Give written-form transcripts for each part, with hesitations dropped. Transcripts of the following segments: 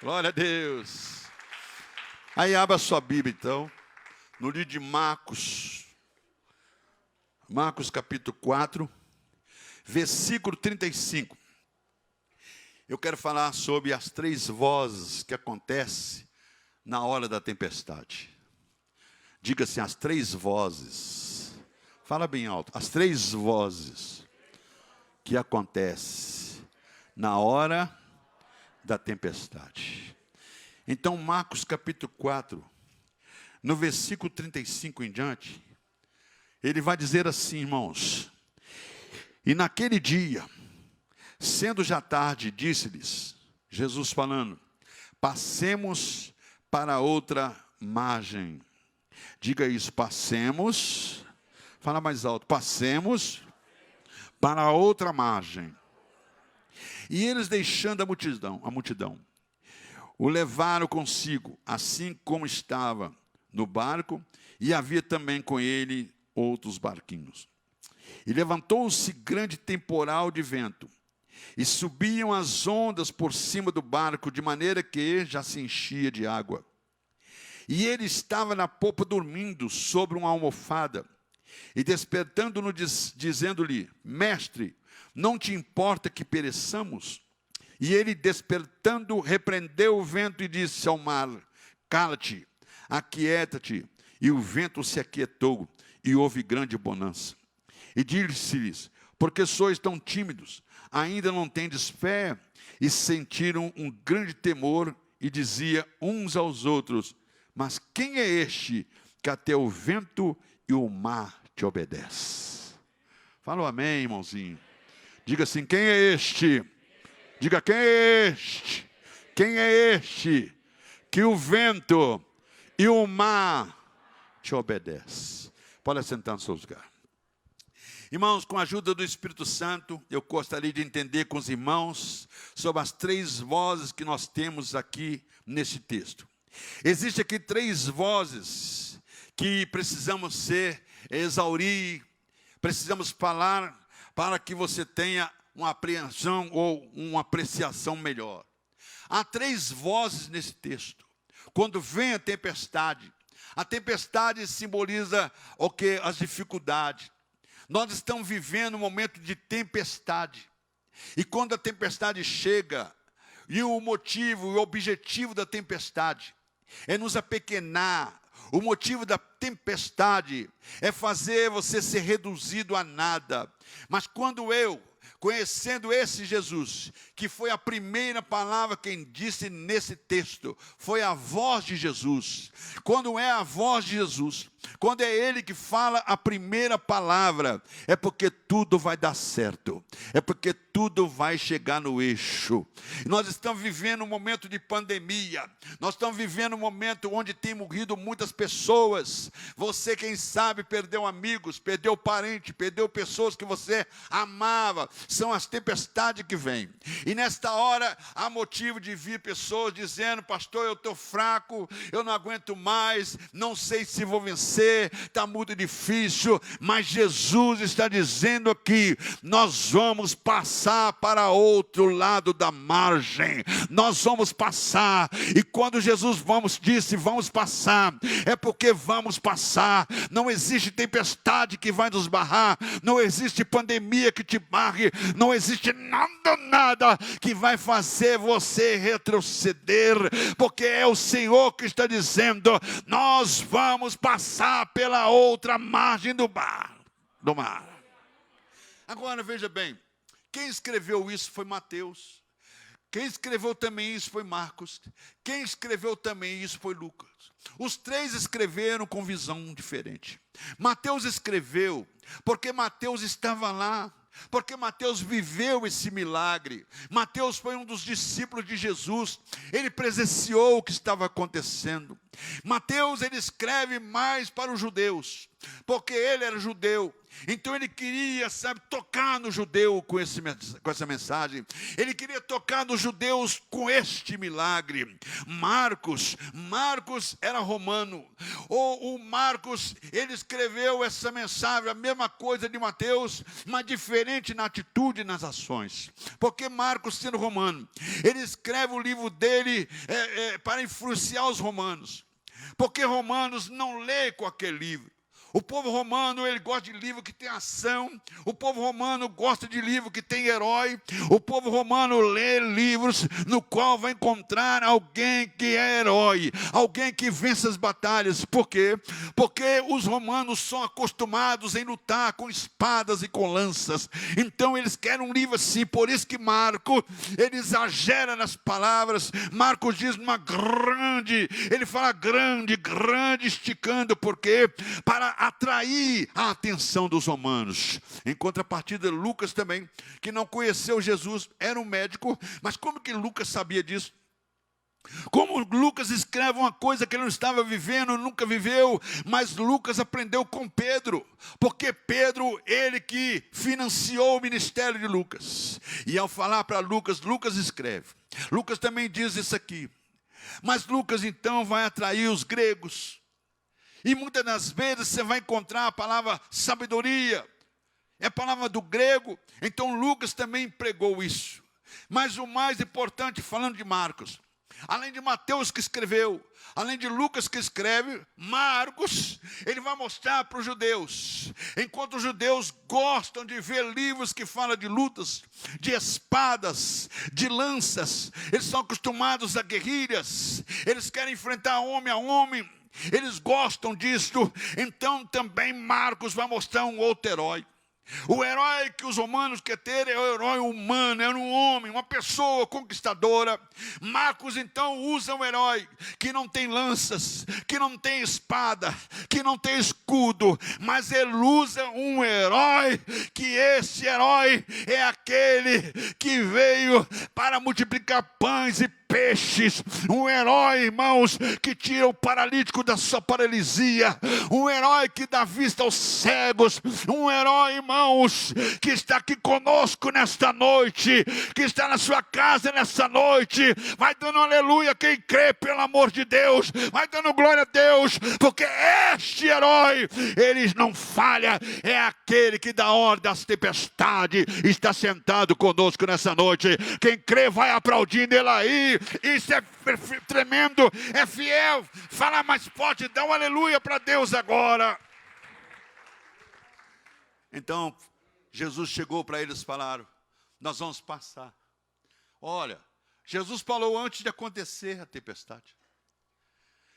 Glória a Deus. Aí abra sua Bíblia, então, no livro de Marcos. Marcos capítulo 4, versículo 35. Eu quero falar sobre as três vozes que acontecem na hora da tempestade. Diga assim, as três vozes. Fala bem alto. As três vozes que acontecem na hora da tempestade. Então, Marcos capítulo 4, no versículo 35 em diante, ele vai dizer assim, irmãos: e naquele dia, sendo já tarde, disse-lhes, Jesus falando, passemos para outra margem. Diga isso, passemos, fala mais alto, passemos para outra margem. E eles, deixando a multidão, o levaram consigo, assim como estava no barco, e havia também com ele outros barquinhos. E levantou-se grande temporal de vento, e subiam as ondas por cima do barco, de maneira que já se enchia de água. E ele estava na popa dormindo sobre uma almofada, e despertando-no, dizendo-lhe, mestre, não te importa que pereçamos? E ele, despertando, repreendeu o vento e disse ao mar, cala-te, aquieta-te. E o vento se aquietou, e houve grande bonança. E disse-lhes, porque sois tão tímidos, ainda não tendes fé? E sentiram um grande temor, e dizia uns aos outros, mas quem é este que até o vento e o mar te obedece? Fala um amém, irmãozinho. Diga assim, quem é este? Diga, quem é este? Quem é este que o vento e o mar te obedece? Pode assentar no seu lugar. Irmãos, com a ajuda do Espírito Santo, eu gostaria de entender com os irmãos sobre as três vozes que nós temos aqui nesse texto. Existem aqui três vozes que precisamos exaurir, precisamos falar para que você tenha uma apreensão ou uma apreciação melhor. Há três vozes nesse texto. Quando vem a tempestade simboliza o que? As dificuldades. Nós estamos vivendo um momento de tempestade. E quando a tempestade chega, e o motivo, o objetivo da tempestade é nos apequenar. O motivo da tempestade é fazer você ser reduzido a nada. Mas quando eu, conhecendo esse Jesus, que foi a primeira palavra quem disse nesse texto, foi a voz de Jesus. Quando é a voz de Jesus, quando é Ele que fala a primeira palavra, é porque tudo vai dar certo, é porque tudo vai chegar no eixo. Nós estamos vivendo um momento de pandemia, nós estamos vivendo um momento onde tem morrido muitas pessoas. Você, quem sabe, perdeu amigos, perdeu parentes, perdeu pessoas que você amava. São as tempestades que vêm. E nesta hora, há motivo de vir pessoas dizendo, pastor, eu estou fraco, eu não aguento mais, não sei se vou vencer, está muito difícil. Mas Jesus está dizendo aqui, nós vamos passar para outro lado da margem. Nós vamos passar. E quando Jesus disse, vamos passar, é porque vamos passar. Não existe tempestade que vai nos barrar, não existe pandemia que te barre, não existe nada que vai fazer você retroceder, porque é o Senhor que está dizendo, nós vamos passar pela outra margem do mar. Agora veja bem, quem escreveu isso foi Mateus. Quem escreveu também isso foi Marcos. Quem escreveu também isso foi Lucas. Os três escreveram com visão diferente. Mateus escreveu porque Mateus estava lá, porque Mateus viveu esse milagre. Mateus foi um dos discípulos de Jesus. Ele presenciou o que estava acontecendo. Mateus, ele escreve mais para os judeus, porque ele era judeu. Então ele queria, tocar no judeu com essa mensagem. Ele queria tocar nos judeus com este milagre. Marcos era romano. O Marcos, ele escreveu essa mensagem, a mesma coisa de Mateus, mas diferente na atitude e nas ações. Porque Marcos, sendo romano, ele escreve o livro dele para influenciar os romanos. Porque romanos não lê com aquele livro. O povo romano, ele gosta de livro que tem ação. O povo romano gosta de livro que tem herói. O povo romano lê livros no qual vai encontrar alguém que é herói, alguém que vence as batalhas. Por quê? Porque os romanos são acostumados em lutar com espadas e com lanças. Então eles querem um livro assim. Por isso que Marcos, ele exagera nas palavras. Marcos diz uma grande, ele fala grande, esticando. Por quê? Para atrair a atenção dos romanos. Em contrapartida, Lucas também, que não conheceu Jesus, era um médico, mas como que Lucas sabia disso? Como Lucas escreve uma coisa que ele não estava vivendo, nunca viveu, mas Lucas aprendeu com Pedro, porque Pedro, ele que financiou o ministério de Lucas. E ao falar para Lucas, Lucas escreve. Lucas também diz isso aqui. Mas Lucas então vai atrair os gregos. E muitas das vezes você vai encontrar a palavra sabedoria. É a palavra do grego. Então Lucas também pregou isso. Mas o mais importante, falando de Marcos, além de Mateus que escreveu, além de Lucas que escreve, Marcos, ele vai mostrar para os judeus. Enquanto os judeus gostam de ver livros que falam de lutas, de espadas, de lanças, eles são acostumados a guerrilhas, eles querem enfrentar homem a homem, eles gostam disso. Então também Marcos vai mostrar um outro herói. O herói que os romanos querem ter é o herói humano, é um homem, uma pessoa conquistadora. Marcos então usa um herói que não tem lanças, que não tem espada, que não tem escudo, mas ele usa um herói, que esse herói é aquele que veio para multiplicar pães e peixes. Um herói, irmãos, que tira o paralítico da sua paralisia. Um herói que dá vista aos cegos. Um herói, irmãos, que está aqui conosco nesta noite, que está na sua casa nesta noite. Vai dando aleluia quem crê, pelo amor de Deus. Vai dando glória a Deus, porque este herói, ele não falha. É aquele que dá ordem às tempestades. Está sentado conosco nessa noite. Quem crê vai aplaudindo ele aí. Isso é tremendo, é fiel. Fala mais forte, dá um aleluia para Deus agora. Então, Jesus chegou para eles e falaram: nós vamos passar. Olha, Jesus falou antes de acontecer a tempestade.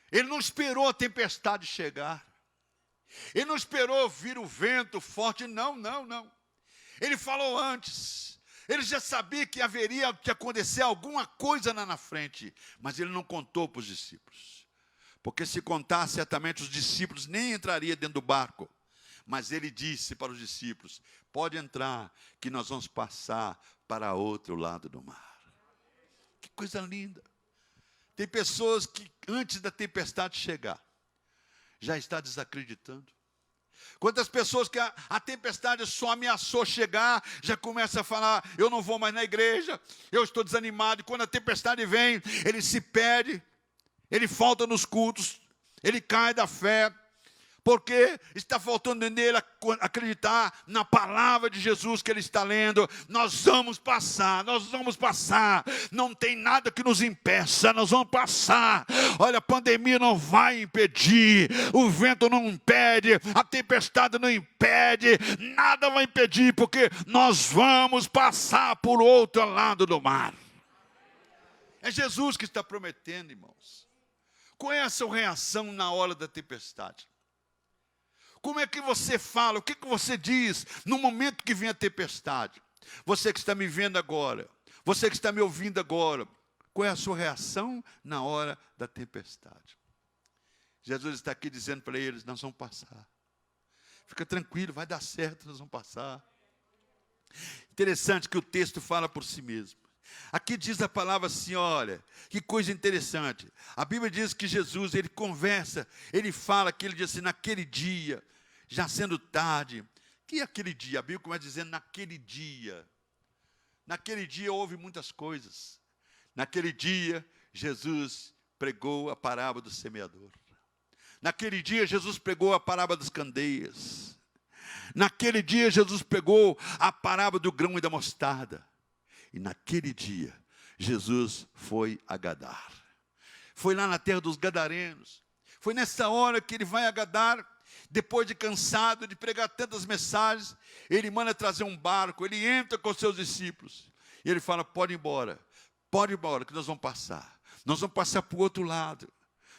Ele não esperou a tempestade chegar. Ele não esperou vir o vento forte, não. Ele falou antes. Ele já sabia que haveria de acontecer alguma coisa lá na frente, mas ele não contou para os discípulos. Porque se contasse, certamente os discípulos nem entrariam dentro do barco. Mas ele disse para os discípulos: pode entrar, que nós vamos passar para outro lado do mar. Que coisa linda. Tem pessoas que antes da tempestade chegar, já está desacreditando. Quantas pessoas que a tempestade só ameaçou chegar, já começa a falar: eu não vou mais na igreja, eu estou desanimado. E quando a tempestade vem, ele se perde, ele falta nos cultos, ele cai da fé, porque está faltando nele acreditar na palavra de Jesus que ele está lendo. Nós vamos passar, não tem nada que nos impeça, nós vamos passar. Olha, a pandemia não vai impedir, o vento não impede, a tempestade não impede, nada vai impedir, porque nós vamos passar por outro lado do mar. É Jesus que está prometendo, irmãos. Qual é a sua reação na hora da tempestade? Como é que você fala? O que você diz no momento que vem a tempestade? Você que está me vendo agora, você que está me ouvindo agora, qual é a sua reação na hora da tempestade? Jesus está aqui dizendo para eles: nós vamos passar. Fica tranquilo, vai dar certo, nós vamos passar. Interessante que o texto fala por si mesmo. Aqui diz a palavra assim, olha, que coisa interessante. A Bíblia diz que Jesus, ele conversa, ele fala que ele diz assim, naquele dia, já sendo tarde. Que aquele dia? A Bíblia começa dizendo naquele dia. Naquele dia houve muitas coisas. Naquele dia, Jesus pregou a parábola do semeador. Naquele dia, Jesus pregou a parábola das candeias. Naquele dia, Jesus pregou a parábola do grão e da mostarda. E naquele dia, Jesus foi a Gadar. Foi lá na terra dos gadarenos. Foi nessa hora que ele vai a Gadar. Depois de cansado de pregar tantas mensagens, ele manda trazer um barco, ele entra com seus discípulos, e ele fala, pode ir embora, que nós vamos passar para o outro lado,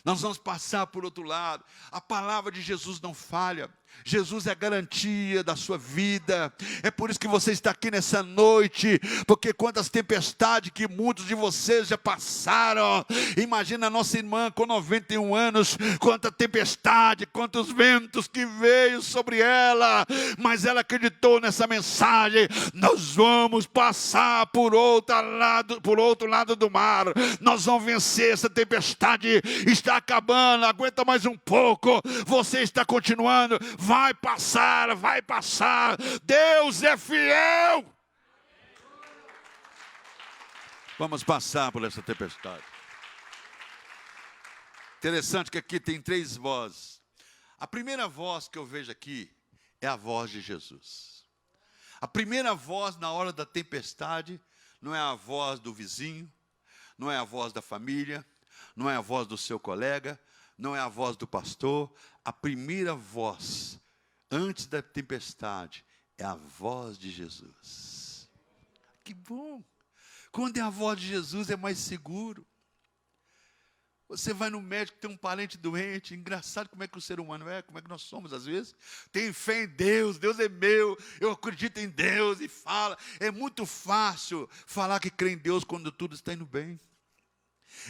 nós vamos passar por outro lado. A palavra de Jesus não falha. Jesus é a garantia da sua vida. É por isso que você está aqui nessa noite, porque quantas tempestades que muitos de vocês já passaram. Imagina a nossa irmã com 91 anos, quanta tempestade, quantos ventos que veio sobre ela, mas ela acreditou nessa mensagem. Nós vamos passar por outro lado do mar, nós vamos vencer essa tempestade. Está acabando, aguenta mais um pouco, você está continuando. Vai passar, vai passar. Deus é fiel. Vamos passar por essa tempestade. Interessante que aqui tem 3 vozes. A primeira voz que eu vejo aqui é a voz de Jesus. A primeira voz na hora da tempestade não é a voz do vizinho, não é a voz da família, não é a voz do seu colega, não é a voz do pastor. A primeira voz, antes da tempestade, é a voz de Jesus. Que bom! Quando é a voz de Jesus é mais seguro. Você vai no médico, tem um parente doente, engraçado como é que o ser humano é, como é que nós somos às vezes. Tem fé em Deus, Deus é meu, eu acredito em Deus e fala. É muito fácil falar que crê em Deus quando tudo está indo bem.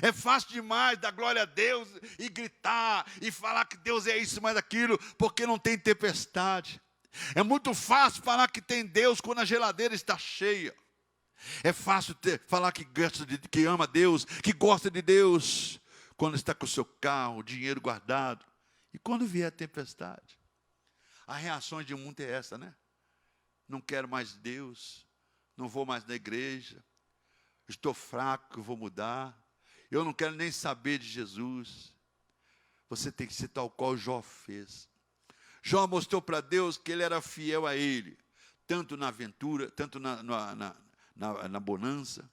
É fácil demais dar glória a Deus e gritar e falar que Deus é isso, mais aquilo, porque não tem tempestade. É muito fácil falar que tem Deus quando a geladeira está cheia. É fácil falar que ama Deus, que gosta de Deus, quando está com o seu carro, dinheiro guardado. E quando vier a tempestade? A reação de mundo é essa, né? Não quero mais Deus, não vou mais na igreja, estou fraco, vou mudar. Eu não quero nem saber de Jesus. Você tem que ser tal qual Jó fez. Jó mostrou para Deus que ele era fiel a ele, tanto na aventura, tanto na bonança.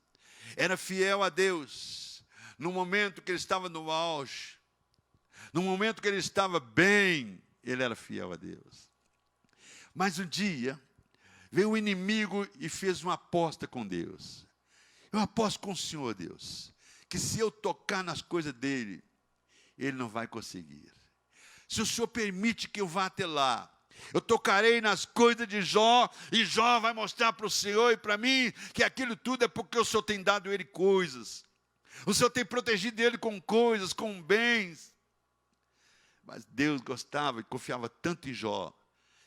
Era fiel a Deus no momento que ele estava no auge, no momento que ele estava bem, ele era fiel a Deus. Mas um dia, veio o inimigo e fez uma aposta com Deus. Eu aposto com o Senhor, Deus, que se eu tocar nas coisas dele, ele não vai conseguir. Se o Senhor permite que eu vá até lá, eu tocarei nas coisas de Jó, e Jó vai mostrar para o Senhor e para mim, que aquilo tudo é porque o Senhor tem dado a ele coisas. O Senhor tem protegido ele com coisas, com bens. Mas Deus gostava e confiava tanto em Jó,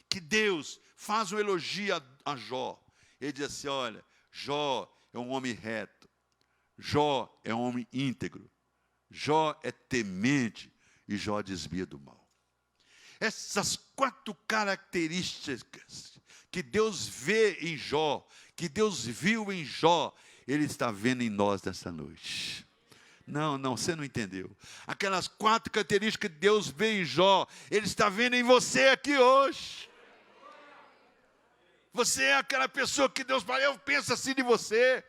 que Deus faz um elogio a Jó. Ele diz assim, olha, Jó é um homem reto. Jó é um homem íntegro. Jó é temente e Jó desvia do mal. Essas 4 características que Deus vê em Jó, que Deus viu em Jó, Ele está vendo em nós nessa noite. Não, você não entendeu. Aquelas 4 características que Deus vê em Jó, Ele está vendo em você aqui hoje. Você é aquela pessoa que Deus fala, eu penso assim de você.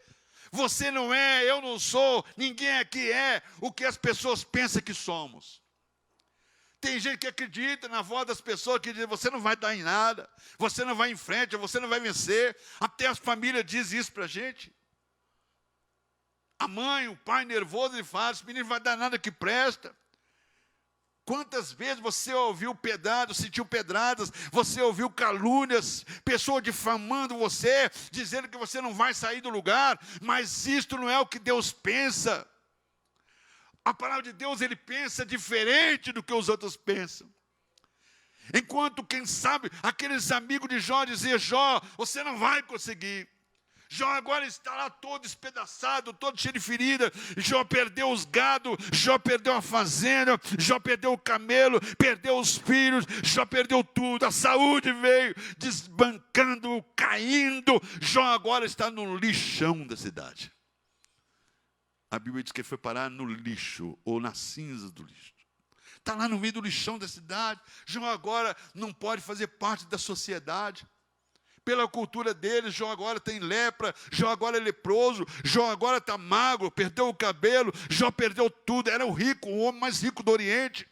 Você não é, eu não sou, ninguém aqui é o que as pessoas pensam que somos. Tem gente que acredita na voz das pessoas que diz, você não vai dar em nada, você não vai em frente, você não vai vencer. Até as famílias dizem isso para a gente. A mãe, o pai nervoso, ele fala, esse menino não vai dar nada que presta. Quantas vezes você ouviu pedradas, sentiu pedradas, você ouviu calúnias, pessoas difamando você, dizendo que você não vai sair do lugar, mas isto não é o que Deus pensa. A palavra de Deus, Ele pensa diferente do que os outros pensam. Enquanto, quem sabe, aqueles amigos de Jó diziam, Jó, você não vai conseguir. Jó agora está lá todo espedaçado, todo cheio de ferida. Jó perdeu os gados, Jó perdeu a fazenda, Jó perdeu o camelo, perdeu os filhos, Jó perdeu tudo. A saúde veio desbancando, caindo. Jó agora está no lixão da cidade. A Bíblia diz que ele foi parar no lixo, ou nas cinzas do lixo. Está lá no meio do lixão da cidade. Jó agora não pode fazer parte da sociedade. Pela cultura dele, Jó agora tem lepra, Jó agora é leproso, Jó agora está magro, perdeu o cabelo, Jó perdeu tudo, era o rico, o homem mais rico do Oriente.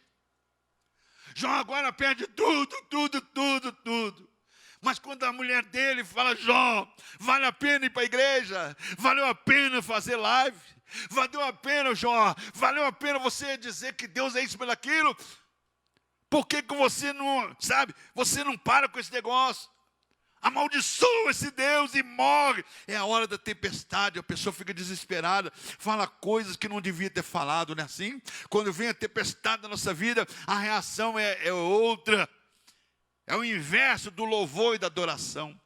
Jó agora perde tudo. Mas quando a mulher dele fala, Jó, vale a pena ir para a igreja, valeu a pena fazer live, valeu a pena, Jó, valeu a pena você dizer que Deus é isso pelo aquilo, por que você não, sabe, você não para com esse negócio? Amaldiçoa esse Deus e morre. É a hora da tempestade, a pessoa fica desesperada, fala coisas que não devia ter falado, não é assim? Quando vem a tempestade na nossa vida, a reação é outra. É o inverso do louvor e da adoração.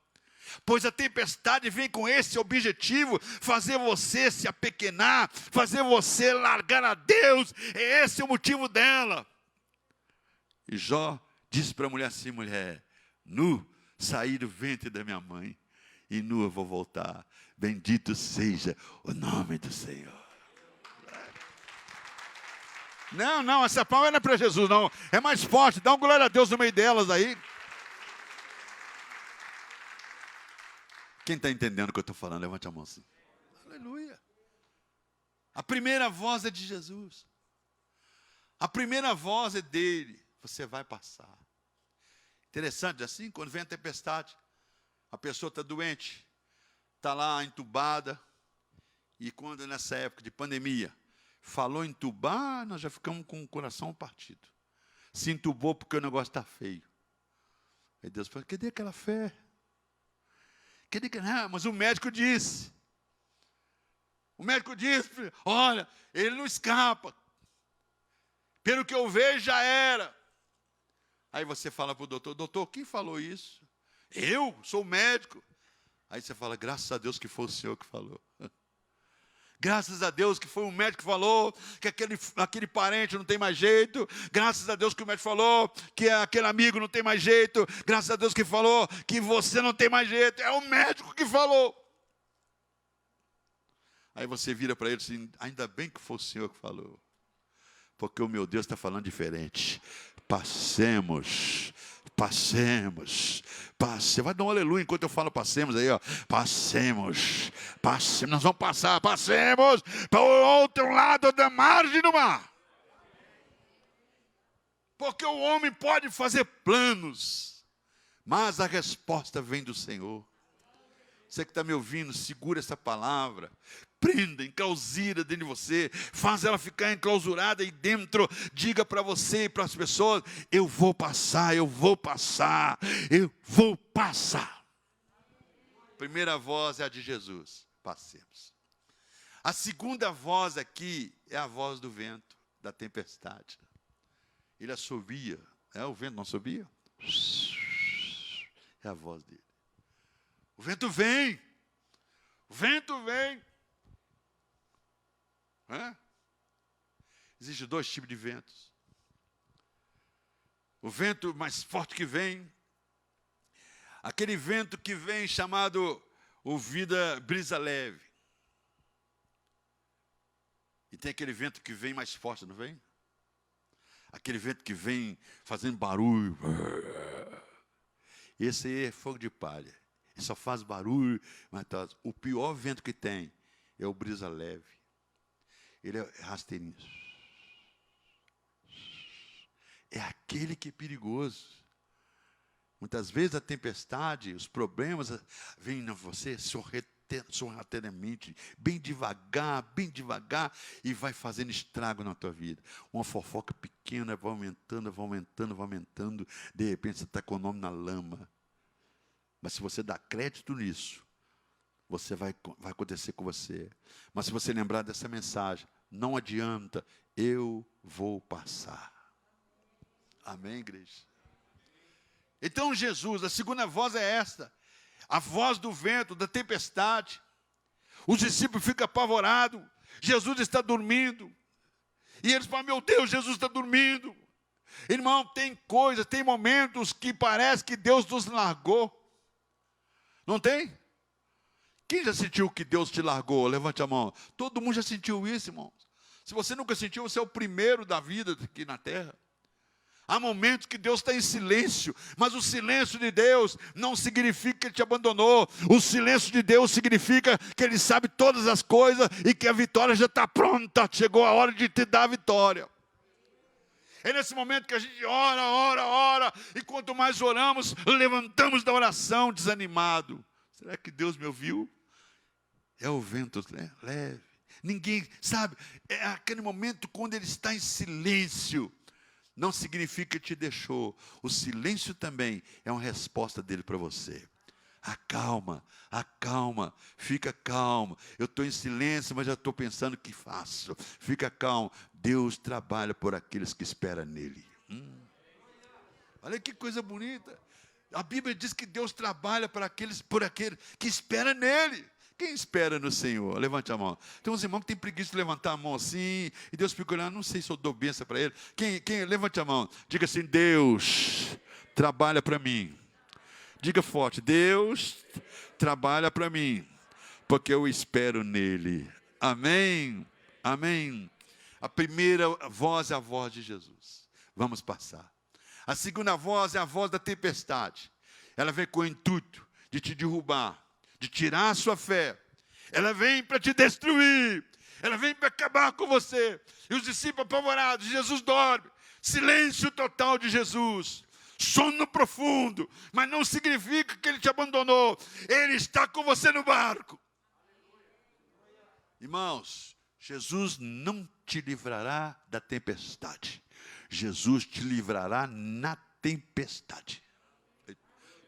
Pois a tempestade vem com esse objetivo, fazer você se apequenar, fazer você largar a Deus. Esse é o motivo dela. E Jó disse para a mulher assim, mulher, nu, saí do ventre da minha mãe, e nu eu vou voltar. Bendito seja o nome do Senhor. Não, essa palma não é para Jesus, não. É mais forte, dá um glória a Deus no meio delas aí. Quem está entendendo o que eu estou falando, levante a mão assim. Aleluia. A primeira voz é de Jesus. A primeira voz é dele. Você vai passar. Interessante, assim, quando vem a tempestade, a pessoa está doente, está lá entubada, e quando nessa época de pandemia, falou entubar, nós já ficamos com o coração partido. Se entubou porque o negócio está feio. Aí Deus falou, cadê aquela fé? Cadê que não? Mas o médico disse. O médico disse, olha, ele não escapa. Pelo que eu vejo, já era. Aí você fala para o doutor, quem falou isso? Eu sou médico. Aí você fala, graças a Deus que foi o senhor que falou. Graças a Deus que foi um médico que falou que aquele parente não tem mais jeito. Graças a Deus que o médico falou que aquele amigo não tem mais jeito. Graças a Deus que falou que você não tem mais jeito. É o médico que falou. Aí você vira para ele assim, ainda bem que foi o senhor que falou. Porque o meu Deus está falando diferente. Passemos. Vai dar um aleluia enquanto eu falo passemos aí, ó. Passemos, nós vamos passar, passemos para o outro lado da margem do mar. Porque o homem pode fazer planos, mas a resposta vem do Senhor. Você que está me ouvindo, segura essa palavra. Prenda, enclausura dentro de você. Faz ela ficar enclausurada aí dentro. Diga para você e para as pessoas, eu vou passar. A primeira voz é a de Jesus. Passemos. A segunda voz aqui é a voz do vento, da tempestade. Ele assobia. O vento não assobia? É a voz dele. O vento vem. Existem dois tipos de ventos. O vento mais forte que vem, aquele vento que vem chamado brisa leve. E tem aquele vento que vem mais forte, não vem? Aquele vento que vem fazendo barulho. Esse aí é fogo de palha. Ele só faz barulho. Mas o pior vento que tem é o brisa leve. Ele é rasteirinho. É aquele que é perigoso. Muitas vezes a tempestade, os problemas vêm na você sorrateiramente, bem devagar, e vai fazendo estrago na tua vida. Uma fofoca pequena vai aumentando, de repente você está com o nome na lama. Mas se você dá crédito nisso, vai acontecer com você. Mas se você lembrar dessa mensagem, não adianta, eu vou passar. Amém, igreja? Então Jesus, a segunda voz é esta. a voz do vento, da tempestade. Os discípulos ficam apavorados. Jesus está dormindo. E eles falam, meu Deus, Jesus está dormindo. Irmão, tem coisas, tem momentos que parece que Deus nos largou. Não tem? Quem já sentiu que Deus te largou? Levante a mão. Todo mundo já sentiu isso, irmãos. Se você nunca sentiu, você é o primeiro da vida aqui na terra. Há momentos que Deus está em silêncio, mas o silêncio de Deus não significa que Ele te abandonou. O silêncio de Deus significa que Ele sabe todas as coisas e que a vitória já está pronta. Chegou a hora de te dar a vitória. É nesse momento que a gente ora, e quanto mais oramos, levantamos da oração desanimado. Será que Deus me ouviu? É o vento leve. Ninguém, sabe, é aquele momento quando Ele está em silêncio. Não significa que te deixou. O silêncio também é uma resposta dele para você. Acalma, fica calmo. Eu estou em silêncio, mas já estou pensando o que faço. Fica calmo. Deus trabalha por aqueles que esperam nele. Olha que coisa bonita. A Bíblia diz que Deus trabalha por aqueles que esperam nele. Quem espera no Senhor? Levante a mão. Tem uns irmãos que têm preguiça de levantar a mão assim, e Deus fica olhando, não sei se eu dou bênção para ele. Quem? Levante a mão. Diga assim, Deus trabalha para mim. Diga forte, Deus trabalha para mim, porque eu espero nele. Amém? Amém. A primeira voz é a voz de Jesus. Vamos passar. A segunda voz é a voz da tempestade. Ela vem com o intuito de te derrubar, de tirar a sua fé. Ela vem para te destruir. Ela vem para acabar com você. E os discípulos apavorados, Jesus dorme. Silêncio total de Jesus. Sono profundo. Mas não significa que Ele te abandonou. Ele está com você no barco. Irmãos, Jesus não te livrará da tempestade. Jesus te livrará na tempestade.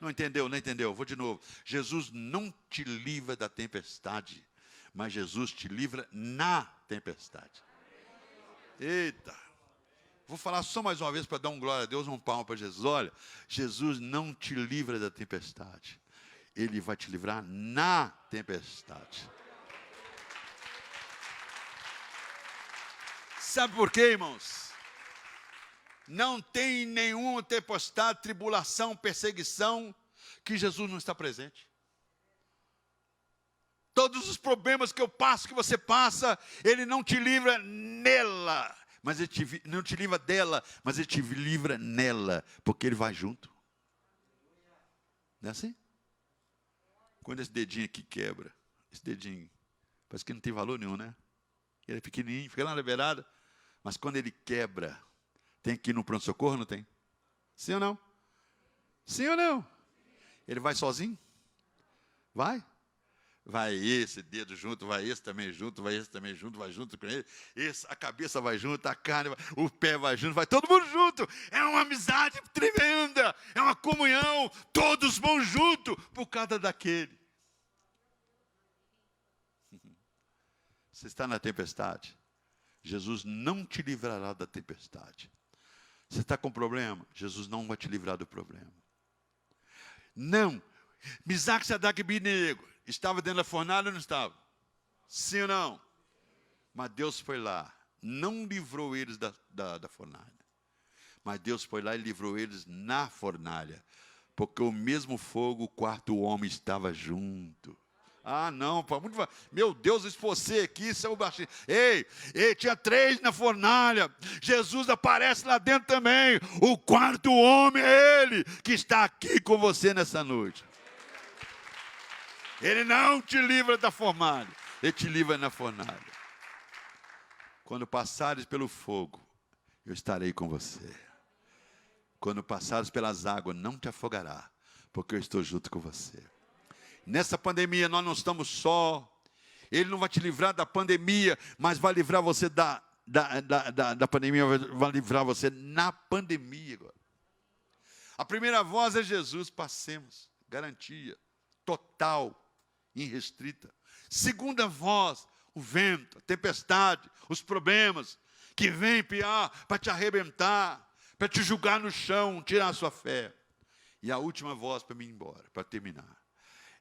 Não entendeu, não entendeu. Vou de novo. Jesus não te livra da tempestade, mas Jesus te livra na tempestade. Eita. Vou falar só mais uma vez para dar um glória a Deus, um palmo para Jesus. Olha, Jesus não te livra da tempestade. Ele vai te livrar na tempestade. Sabe por quê, irmãos? Não tem nenhuma tempestade, tribulação, perseguição, que Jesus não está presente. Todos os problemas que eu passo, que você passa, Ele não te livra nela, mas Ele não te livra dela, mas Ele te livra nela, porque Ele vai junto. Não é assim? Quando esse dedinho aqui quebra, esse dedinho, parece que não tem valor nenhum, né? Ele é pequenininho, fica lá na beirada, mas quando ele quebra, tem que ir no pronto-socorro, não tem? Sim ou não? Sim ou não? Ele vai sozinho? Vai? Vai esse dedo junto, vai esse também junto, vai esse também junto, vai junto com ele. A cabeça vai junto, a carne, o pé vai junto, vai todo mundo junto. É uma amizade tremenda, é uma comunhão, todos vão junto por causa daquele. Você está na tempestade, Jesus não te livrará da tempestade. Você está com problema? Jesus não vai te livrar do problema. Não. Misaque, Sadraque e Abednego estava dentro da fornalha ou não estava? Sim ou não? Mas Deus foi lá, não livrou eles da fornalha. Mas Deus foi lá e livrou eles na fornalha. Porque o mesmo fogo, o quarto homem estava junto. Ah, não, meu Deus, se você aqui, seu baixinho. Ei, tinha 3 na fornalha. Jesus aparece lá dentro também. O quarto homem é Ele, que está aqui com você nessa noite. Ele não te livra da fornalha, Ele te livra na fornalha. Quando passares pelo fogo, eu estarei com você. Quando passares pelas águas, não te afogará, porque eu estou junto com você. Nessa pandemia nós não estamos só. Ele não vai te livrar da pandemia, mas vai livrar você da pandemia, vai livrar você na pandemia agora. A primeira voz é Jesus, passemos, garantia, total, irrestrita. Segunda voz, o vento, a tempestade, os problemas que vêm para te arrebentar, para te jogar no chão, tirar a sua fé. E a última voz para mim ir embora, para terminar.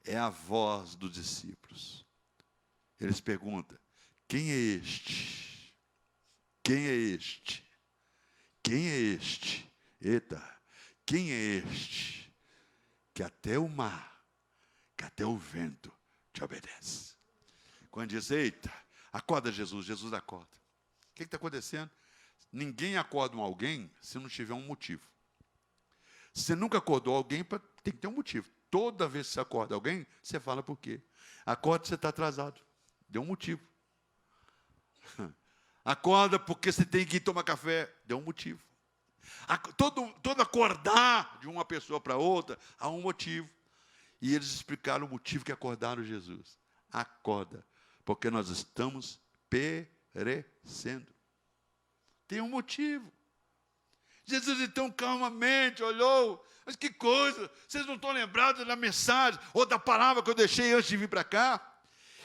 é a voz dos discípulos. Eles perguntam: quem é este? Quem é este? Quem é este? Eita, quem é este? Que até o mar, que até o vento te obedece. Quando diz: eita, acorda Jesus, Jesus acorda. O que está acontecendo? Ninguém acorda alguém se não tiver um motivo. Você nunca acordou alguém, tem que ter um motivo. Toda vez que você acorda alguém, você fala por quê. Acorda, você está atrasado. Deu um motivo. Acorda porque você tem que ir tomar café. Deu um motivo. Todo acordar de uma pessoa para outra, há um motivo. E eles explicaram o motivo que acordaram Jesus. Acorda, porque nós estamos perecendo. Tem um motivo. Jesus, então, calmamente olhou. Mas que coisa, vocês não estão lembrados da mensagem ou da palavra que eu deixei antes de vir para cá?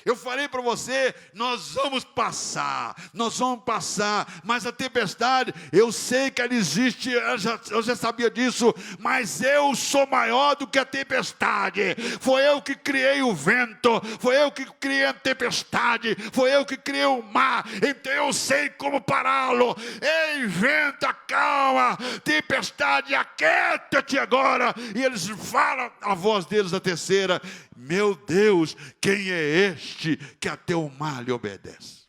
Eu falei para você, nós vamos passar, mas a tempestade, eu sei que ela existe, eu já sabia disso, mas eu sou maior do que a tempestade. Foi eu que criei o vento, foi eu que criei a tempestade, foi eu que criei o mar, então eu sei como pará-lo. Ei, vento, acalma, tempestade, aquieta-te agora. E eles falam, a voz deles, a terceira: meu Deus, quem é este que até o mar lhe obedece?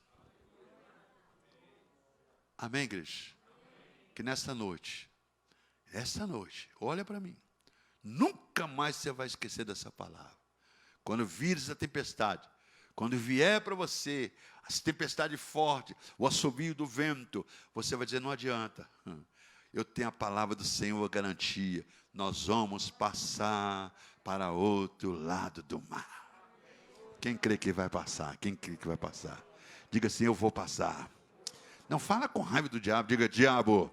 Amém, igreja? Que nessa noite, olha para mim, nunca mais você vai esquecer dessa palavra. Quando vires a tempestade, quando vier para você as tempestades fortes, o assobio do vento, você vai dizer: não adianta, eu tenho a palavra do Senhor, a garantia, nós vamos passar para outro lado do mar. Quem crê que vai passar? Quem crê que vai passar? Diga assim: eu vou passar. Não fala com raiva do diabo. Diga: diabo.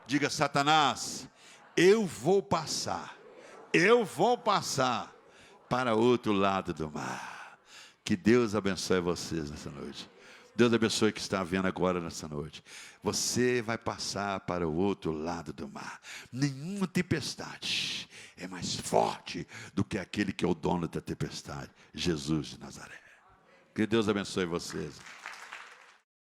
Diga: Satanás, eu vou passar. Eu vou passar para outro lado do mar. Que Deus abençoe vocês nessa noite. Deus abençoe que está vendo agora nessa noite. Você vai passar para o outro lado do mar. Nenhuma tempestade é mais forte do que aquele que é o dono da tempestade, Jesus de Nazaré. Que Deus abençoe vocês.